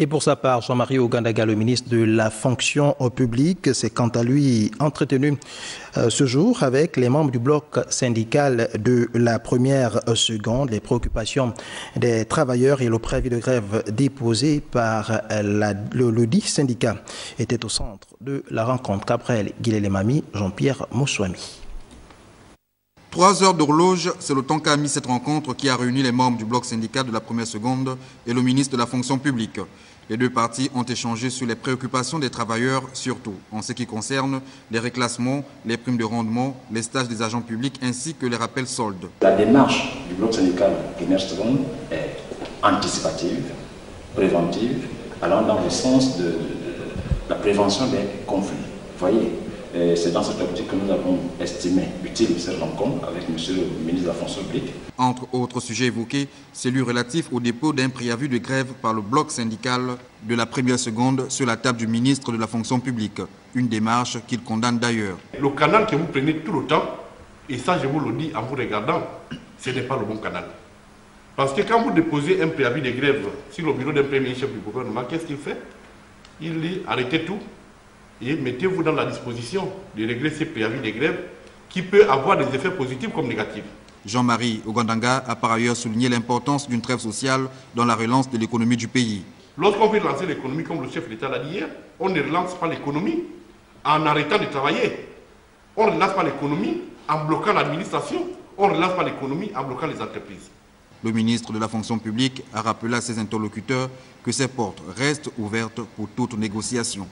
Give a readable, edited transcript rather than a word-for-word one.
Et pour sa part, Jean-Marie Ogandaga, le ministre de la fonction publique, s'est quant à lui entretenu ce jour avec les membres du bloc syndical de la première seconde. Les préoccupations des travailleurs et le préavis de grève déposé par le dit syndicat étaient au centre de la rencontre. Gabriel Guilélemami, Jean-Pierre Moussouami. 3 heures d'horloge, c'est le temps qu'a mis cette rencontre qui a réuni les membres du bloc syndical de la première seconde et le ministre de la fonction publique. Les deux parties ont échangé sur les préoccupations des travailleurs, surtout en ce qui concerne les réclassements, les primes de rendement, les stages des agents publics ainsi que les rappels soldes. La démarche du bloc syndical première seconde est anticipative, préventive, allant dans le sens de la prévention des conflits. Vous voyez, c'est dans cette optique que nous avons estimé utile cette rencontre avec M. le ministre de la fonction publique. Entre autres sujets évoqués, celui relatif au dépôt d'un préavis de grève par le bloc syndical de la première seconde sur la table du ministre de la fonction publique. Une démarche qu'il condamne d'ailleurs. Le canal que vous prenez tout le temps, et ça je vous le dis en vous regardant, ce n'est pas le bon canal. Parce que quand vous déposez un préavis de grève sur le bureau d'un premier chef du gouvernement, qu'est-ce qu'il fait? Il dit arrêtez tout et mettez-vous dans la disposition de régler ces préavis de grève qui peut avoir des effets positifs comme négatifs. Jean-Marie Ogandaga a par ailleurs souligné l'importance d'une trêve sociale dans la relance de l'économie du pays. Lorsqu'on veut relancer l'économie, comme le chef de l'État l'a dit hier, on ne relance pas l'économie en arrêtant de travailler. On ne relance pas l'économie en bloquant l'administration. On ne relance pas l'économie en bloquant les entreprises. Le ministre de la fonction publique a rappelé à ses interlocuteurs que ces portes restent ouvertes pour toute négociation.